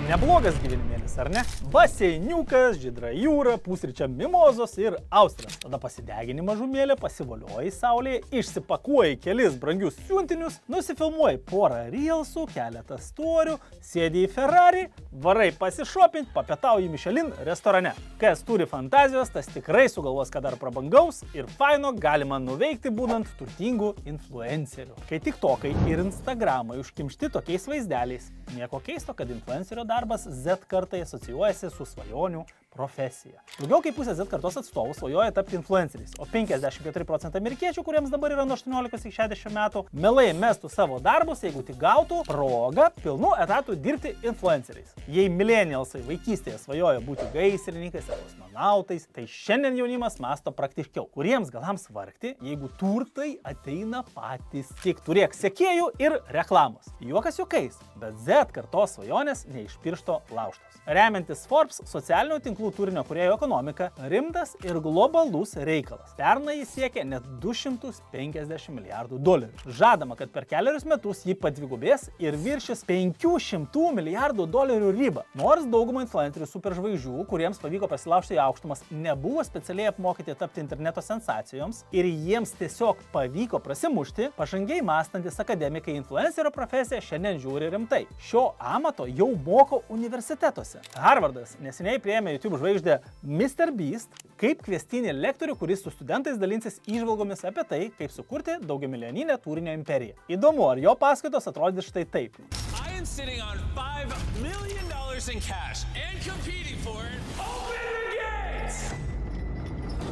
Neblogas gyvenimėlis, ar ne? Baseiniukas, žydra jūra, pusryčiam mimozos ir austras. Tada pasidegini mažumėlę, pasivolioji saulėje, išsipakuoji kelis brangius siuntinius, nusifilmuoji porą reelsų, keletą storių, sėdi į Ferrari, varai pasišopint, papietauji Michelin restorane. Kas turi fantazijos, tas tikrai sugalvos, kad dar prabangaus ir faino galima nuveikti būnant turtingų influencerių. Kai TikTokai ir Instagramai užkimšti tokiais vaizdeliais, nieko keisto, kad influencerio darbas Z kartai asocijuojasi su svajonių profesija. Daugiau kaip pusė Z kartos atstovų svajoja tapti influenceriais, o 54% amerikiečių, kuriems dabar yra nuo 18 iki 60 metų, mielai mestų savo darbus, jeigu tik gautų progą pilnu etatu dirbti influenceriais. Jei millennialsai vaikystėje svajoja būti gaisrininkais ar kosmonautais, tai šiandien jaunimas masto praktiškiau, kuriems galams vargti, jeigu turtai ateina patys. Tik turėk sekėjų ir reklamos. Juokas juokais, bet Z kartos svajonės ne iš piršto laužtos. Remiantis Forbes socialinių tinklų turinio kūrėjų ekonomika, rimtas ir globalus reikalas. Pernai jis siekia net 250 milijardų dolerių. Žadama, kad per keliarius metus jį padvigubės ir viršis 500 milijardų dolerių ribą. Nors daugumą influencerių superžvaigždžių, kuriems pavyko pasilaužti į aukštumas, nebuvo specialiai apmokyti tapti interneto sensacijoms ir jiems tiesiog pavyko prasimušti, pažangiai mąstantis akademikai influencerio profesiją šiandien žiūri rimtai. Šio amato jau moko universitetuose. Harvardas neseniai priėmė YouTube žvaigždę Mr. Beast kaip kviestinį lektorių, kuris su studentais dalinsis įžvalgomis apie tai, kaip sukurti daugiamilijoninę turinio imperiją. Įdomu, ar jo paskaitos atrodys štai taip. I am sitting on $5 million in cash and competing for it. Open the gates!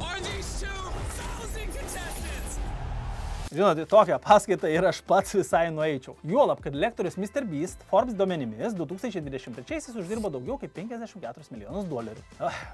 Are these 2,000 contestants? Žinote, tokią paskaitą ir aš pats visai nueičiau. Juolab, kad lektorius Mr. Beast Forbes duomenimis 2023 uždirbo daugiau kaip 54 milijonus dolerių.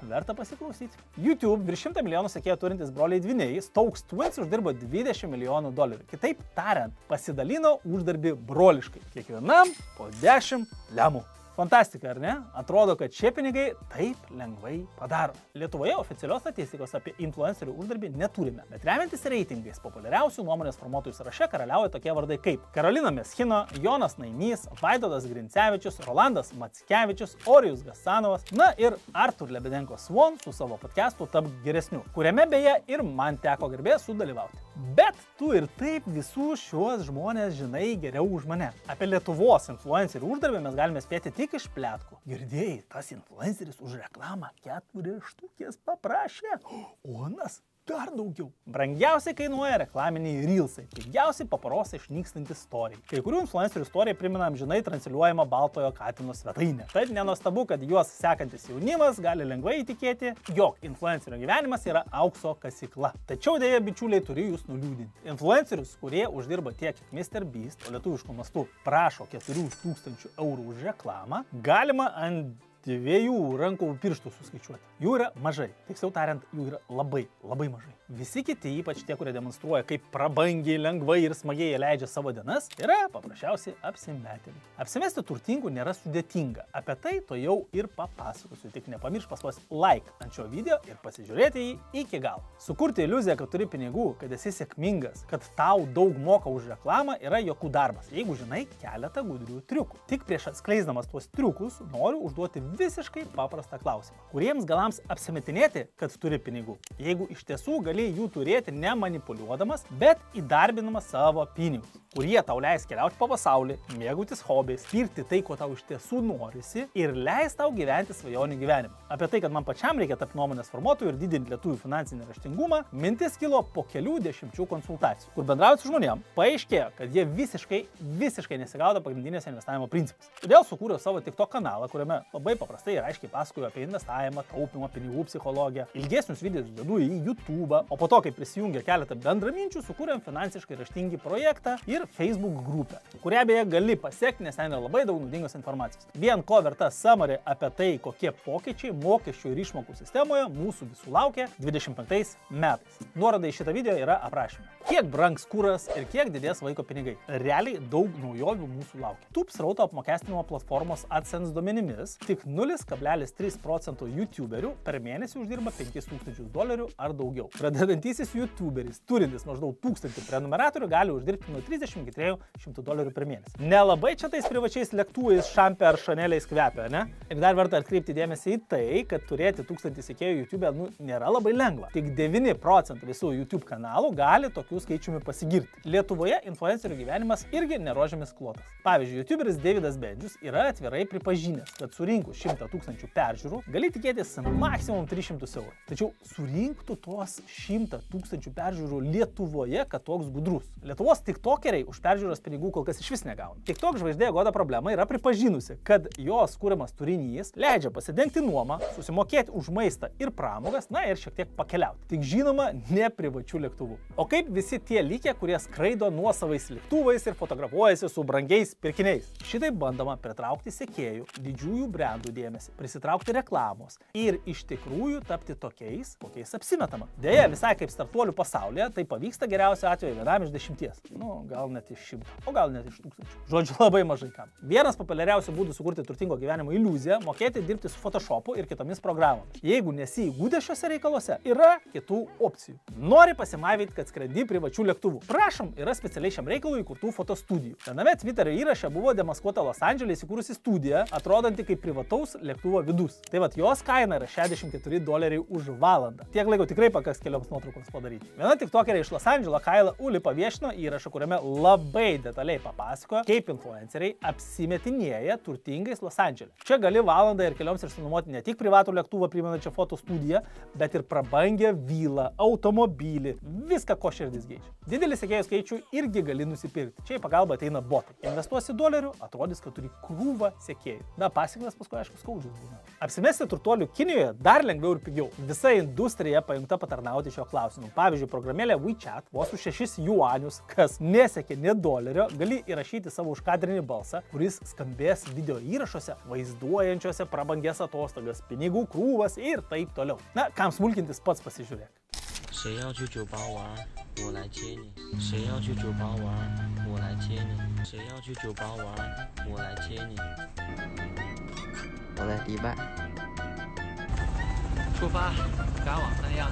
Verta pasiklausyti. YouTube virš 100 milijonų sekėjų turintis broliai dvyniai Stokes Twins uždirbo 20 milijonų dolerių. Kitaip tariant, pasidalino uždarbį broliškai. Kiekvienam po 10 lemų. Fantastika, ar ne? Atrodo, kad šie pinigai taip lengvai padaro. Lietuvoje oficialios statistikos apie influencerių uždarbį neturime, bet remiantis reitingais populiariausių nuomonės formuotojų sąraše karaliauja tokie vardai kaip Karolina Meschino, Jonas Nainys, Vaidotas Grincevičius, Rolandas Mackevičius, Orijus Gasanovas, na ir Artur Lebedenko Swan su savo podcastu Tapk geresniu, kuriame beje ir man teko garbė sudalyvauti. Bet tu ir taip visų šiuos žmonės žinai geriau už mane. Apie Lietuvos influencerių uždarbį mes galime spėti tik iš pletkų. Girdėjai, tas influenceris už reklamą 4 štukės paprašė. Onas dar daugiau. Brangiausiai kainuoja reklaminiai reelsai, pigiausiai paprastai išnykstantis story. Kai kurių influencerių istorija primena amžinai transliuojamą Baltojo katino svetainę. Tad nenuostabu, kad juos sekantis jaunimas gali lengvai įtikėti, jog influencerio gyvenimas yra aukso kasykla. Tačiau dėja, bičiuliai, turiu jūs nuliūdinti. Influencerius, kurie uždirba tiek, kiek Mr. Beast, o lietuvišku mastu prašo 4000 eurų už reklamą, galima ant 2 rankų pirštų suskaičiuoti. Jų yra mažai. Tiksliau tariant, jų yra labai mažai. Visi kiti, ypač tie, kurie demonstruoja, kaip prabangiai, lengvai ir smagiai leidžia savo dienas, yra paprasčiausiai apsimetėliai. Apsimesti turtingų nėra sudėtinga. Apie tai to jau ir papasakosiu. Tik nepamiršk paspausti like ant šio video ir pasižiūrėti jį iki galo. Sukurti iliuziją, kad turi pinigų, kad esi sėkmingas, kad tau daug moka už reklamą, yra jokų darbas, jeigu žinai keletą gudrių triukų. Tik prieš atskleisdamas tuos triukus noriu užduoti visiškai paprastą klausimą. Kuriems galams apsimetinėti, kad turi pinigų, jeigu iš tiesų gali jų turėti ne manipuliuodamas, bet įdarbinamas savo pinigus, kurie tau leis keliauti po pasaulį, mėgautis hobiais, pirkti tai, ko tau iš tiesų norisi ir leis tau gyventi svajonių gyvenimą. Apie tai, kad man pačiam reikia tapti nuomonės formuotojų ir didinti lietuvių finansinį raštingumą, mintis kilo po kelių dešimčių konsultacijų, kur bendraujant su žmonėm, paaiškėjo, kad jie visiškai nesigaudo pagrindinės investavimo principus. Todėl sukūriau savo TikTok kanalą, kuriame labai paprastai ir aiškiai pasakoju apie investavimą, taupimą, pinigų psichologiją. Ilgesnius videos dedu į YouTube, o po to, kai prisijungė keletą bendraminčių, sukūrėm finansiškai raštingi projektą ir Facebook grupę, kurią beje gali pasiekti, nes ten yra labai daug naudingos informacijos. Vien ko verta summary apie tai, kokie pokyčiai mokesčių ir išmokų sistemoje mūsų visų laukia 25 metais. Nuoroda į šitą video yra aprašyme. Kiek brangs kuras ir kiek didės vaiko pinigai. Realiai daug naujovių mūsų laukia. YouTube srauto apmokestinimo platformos AdSense duomenimis tik 0,3% YouTuberių per mėnesį uždirba $5,000 ar daugiau. Pradedantysis YouTuberis, turintis maždaug 1000 prenumeratorių, gali uždirbti nuo $30 iki $300 per mėnesį. Nelabai čia tais privačiais lėktuvais šampe ar šaneliais kvepia, ne? Ir dar verta atkreipti dėmesį į tai, kad turėti 1000 sekėjų YouTube nėra labai lengva. Tik 9% visų YouTube kanalų gali tokių skaičiumi pasigirti. Lietuvoje influencerių gyvenimas irgi nerožėmis klotas. Pavyzdžiui, YouTuberis Davidas Bendžius yra atvirai pripažinęs, kad surinkus 100 000 peržiūrų gali tikėtis maksimum 300 eurų. Tačiau surinktų tos 100 000 peržiūrų Lietuvoje, kad toks gudrus. Lietuvos tiktokeriai už peržiūros pinigų kol kas išvis negauna. TikTok žvaigždė Goda Problema yra pripažinusi, kad jos kūriamas turinys leidžia pasidengti nuomą, susimokėti už maistą ir pramogas, na ir šiek tiek pakeliauti. Tik žinoma, ne privačių lėktuvų. O kaip visi tie likę, kurie skraido nuosavais lėktuvais ir fotografuojasi su brangiais pirkiniais? Šitai bandoma pritraukti sekėjų, didžiųjų brandų dėmesį, prisitraukti reklamos ir iš tikrųjų tapti tokiais, kokiais apsimetama. Deja, visai kaip startuolių pasaulyje, tai pavyksta geriausiu atveju 1 iš 10. Nu, gal net iš 100, o gal net iš 1000. Žodžiu, labai mažai kam. Vienas populiariausių būdų sukurti turtingo gyvenimo iliuziją - mokėti dirbti su Photoshopu ir kitomis programomis. Jeigu nesi įgudęs šiuose reikaluose, yra kitų opcijų. Nori pasimavyti, kad skrendi privačių lėktuvų. Prašom, yra specialiai šiam reikalui įkurtų fotostudijų. Viename Twitterio įraše buvo demaskuota Los Andžele įsikūrusi studija, atrodanti kaip privataus lėktuvo vidus. Tai vat jos kaina yra $64 už valandą. Tiek laiko tikrai pakaks kelioms nuotraukoms padaryti. Viena tiktokerė iš Los Andželo, Kaila Uli, paviešino įrašą, kuriame labai detaliai papasakojo, kaip influenceriai apsimetinėja turtingais Los Andžele. Čia gali valandą ir kelioms išsinuomoti ne tik privatų lėktuvą primenančią fotostudiją, bet ir prabangę vilą, automobilį, viską, ko širdis geidžia. Didelį sekėjų skaičių irgi gali nusipirkti. Čia į pagalbą ateina botai. Investuosi $, atrodys, kad turi krūvą sekėjų. Na, pasekmės paskui, aišku, skaudžius būna. Apsimesti turtuolių Kinijoje dar lengviau ir pigiau. Visa industrija pajungta patarnauti šio klausimu. Pavyzdžiui, programėlė WeChat vos už 6 juanius, kas nesiekė nė $, gali įrašyti savo užkadrinį balsą, kuris skambės video įrašuose, vaizduojančiuose prabangės atostogas, pinigų krūvas ir taip toliau. Na, kam smulkintis, pats pasižiūrėk. 谁要去酒吧玩，我来接你。谁要去酒吧玩，我来接你。谁要去酒吧玩，我来接你。我在迪拜。出发，赶往三亚。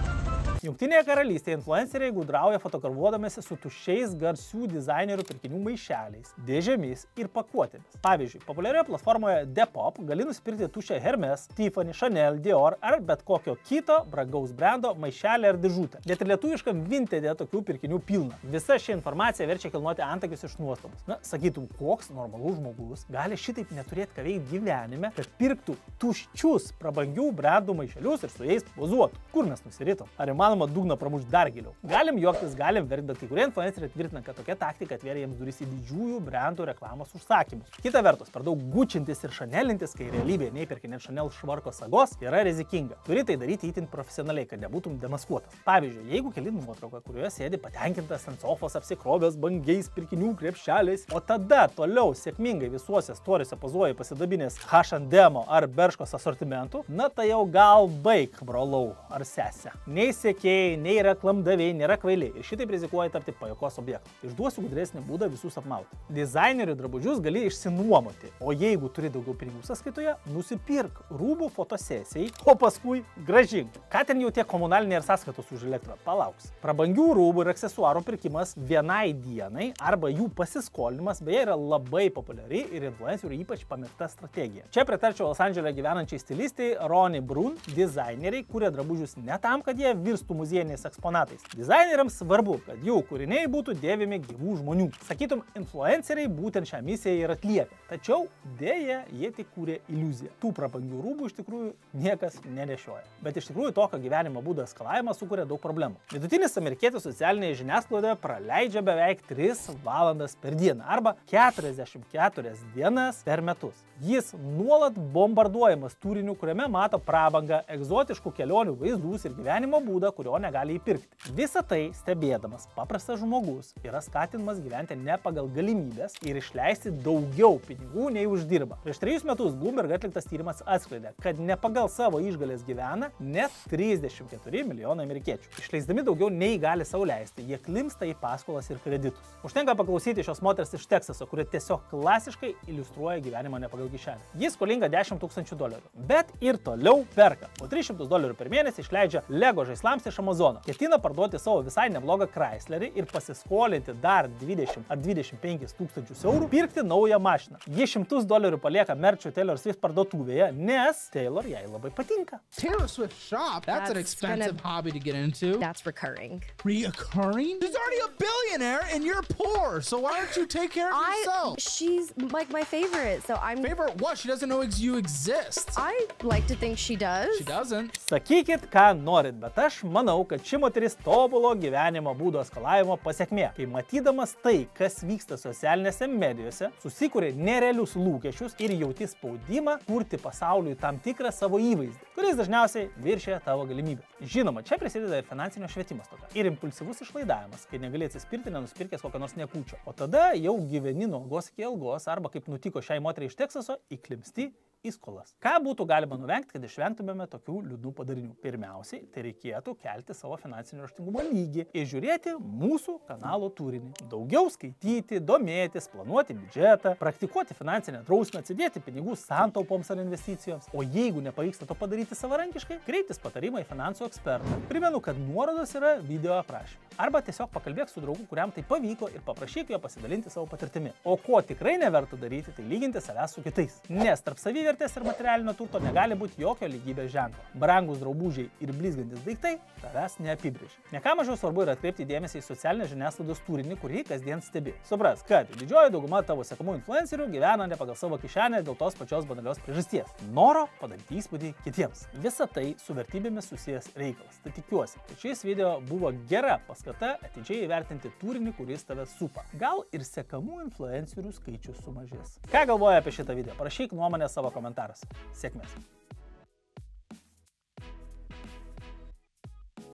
Jungtinėje karalystėje influenceriai gudrauja fotografuodamėsi su tuščiais garsių dizainerių pirkinių maišeliais, dėžėmis ir pakuotėmis. Pavyzdžiui, populiarioje platformoje Depop gali nusipirkti tuščią Hermes, Tiffany, Chanel, Dior ar bet kokio kito brangaus brando maišelį ar dėžutę. Net ir lietuviškam Vintede tokių pirkinių pilna. Visa ši informacija verčia kilnoti antakius iš nuostabos. Na, sakytum, koks normalus žmogus gali šitaip neturėti ką veikti gyvenime, kad pirktų tuščius prabangių brandų maišelius ir su jais pozuotų. Kur mes nusiritom? Ar įmanoma dugną pramušti dar giliau? Galim juoktis, galim verkti, bet kai kurie influenceriai tvirtina, kad tokia taktika atvėrė jiems duris į didžiųjų brandų reklamos užsakymus. Kita vertus, per daug gučintis ir šanelintis, kai realybėje neįperki net Chanel švarko sagos, yra rizikinga. Turi tai daryti itin profesionaliai, kad nebūtum demaskuotas. Pavyzdžiui, jeigu keli nuotrauką, kurioje sėdi patenkintas ant sofos apsikrovęs bangiais pirkinių krepšeliais, o tada toliau sėkmingai visuose storiuose pozuoja pasidabinės H&M ar Bershkos asortimentų, na tai jau gal baik, brolau ar sesė. Nei sekėjai, nei reklamdaviai nėra kvailiai ir šitaip rizikuoja tapti pajuokos objektu. Išduosiu gudresnį būdą visus apmauti. Dizainerių drabužius gali išsinuomoti, o jeigu turi daugiau pinigų sąskaitoje, nusipirk rūbų fotosesijai, o paskui grąžink. Ką ten jau tie komunaliniai ir sąskaitos už elektrą? Palauks. Prabangių rūbų ir aksesuarų pirkimas vienai dienai arba jų pasiskolinimas beje yra labai populiari ir influencerių ypač pamėgta strategija. Čia pritarčiau Los Andžele gyvenančiai stilistai Ronnie Brun. Dizaineriai kuria drabužius ne tam, kad jie virstų muziejiniais eksponatais. Dizaineriams svarbu, kad jų kūriniai būtų dėvimi gyvų žmonių. Sakytum, influenceriai būtent šią misiją ir atlieka. Tačiau dėja, jie tik kūrė iliuziją. Tų prabangių rūbų iš tikrųjų niekas nenešioja. Bet iš tikrųjų tokio gyvenimo būdo eskalavimas sukuria daug problemų. Vidutinis amerikietis socialinėje žiniasklaidoje praleidžia beveik 3 valandas per dieną arba 44 dienas per metus. Jis nuolat bombarduojamas turiniu, kuriame mato prabangą, egzotiškų kelionių vaizdus ir gyvenimo būdą, kurio negali įpirkti. Visą tai stebėdamas paprastas žmogus yra skatinamas gyventi ne pagal galimybės ir išleisti daugiau pinigų nei uždirba. Prieš 3 metus Bloomberg atliktas tyrimas atskleidė, kad ne pagal savo išgalės gyvena net 34 milijonai amerikiečių. Išleisdami daugiau nei gali sau leisti, jie klimpsta į paskolas ir kreditus. Užtenka paklausyti šios moters iš Teksaso, kuri tiesiog klasiškai iliustruoja gyvenimą ne pagal kišenę. Jis skolinga $10 000, bet ir toliau perka. Po $300 per mėnesį išleidžia Lego žaislams iš Amazono. Ketina parduoti savo visai neblogą Chryslerį ir pasiskolinti dar 20 ar 25 tūkstančius eurų, pirkti naują mašiną. Jie $100 palieka merčio Taylor Swift parduotuvėje, nes Taylor jai labai patinka. Taylor Swift shop? That's an expensive hobby to get into. That's recurring. Reoccurring? She's already a billionaire and you're poor, so why don't you take care of yourself? She's like my favorite, so I'm... Favorite what? She doesn't know you exist. I like to think she does. She doesn't. Sakykit, ką norit, bet aš manau, kad ši moteris tobulo gyvenimo būdo eskalavimo pasekmė. Kai matydamas tai, kas vyksta socialinėse medijose, susikūrė nerealius lūkesčius ir jauti spaudimą kurti pasauliui tam tikrą savo įvaizdį, kuris dažniausiai viršė tavo galimybę. Žinoma, čia prisideda ir finansinio švietimo stoka. Ir impulsyvus išlaidavimas, kai negali atsispirti nenusipirkęs kokią nors nekūčio. O tada jau gyveni nuo algos iki algos arba kaip nutiko šiai moteriai iš Teksaso, įklimpsti į skolas. Ką būtų galima nuvengti, kad išvengtumėme tokių liūdnų padarinių? Pirmiausiai, tai reikėtų kelti savo finansinio raštingumo lygį ir žiūrėti mūsų kanalo turinį. Daugiau skaityti, domėtis, planuoti biudžetą, praktikuoti finansinę drausmę, atsidėti pinigų santaupoms ar investicijoms. O jeigu nepavyksta to padaryti savarankiškai, kreiptis patarimą į finansų ekspertą. Primenu, kad nuorodos yra video aprašyme. Arba tiesiog pakalbėk su draugu, kuriam tai pavyko ir paprašyk jo pasidalinti savo patirtimi. O ko tikrai neverta daryti, tai lyginti savęs su kitais. Nes tarp savivertės ir materialinio turto negali būti jokio lygybės ženklo. Brangus drabužiai ir blizgantis daiktai tavęs neapibrėžia. Ne ką mažiau svarbu yra atkreipti dėmesį į socialinės žiniasklaidos turinį, kurį kasdien stebi. Supras, kad didžioji dauguma tavo sekamų influencerių gyvena ne pagal savo kišenę dėl tos pačios banalios priežasties. Noro padaryti įspūdį kitiems. Visa tai su vertybėmis susijęs reikalas. Tai tikiuosi, kad šis video buvo gera paskata atidžiai įvertinti turinį, kuris tave supa. Gal ir sekamų influencerių skaičius sumažės. Ką galvoji apie šitą video? Parašyk nuomonę savo komentaruose. Sėkmės.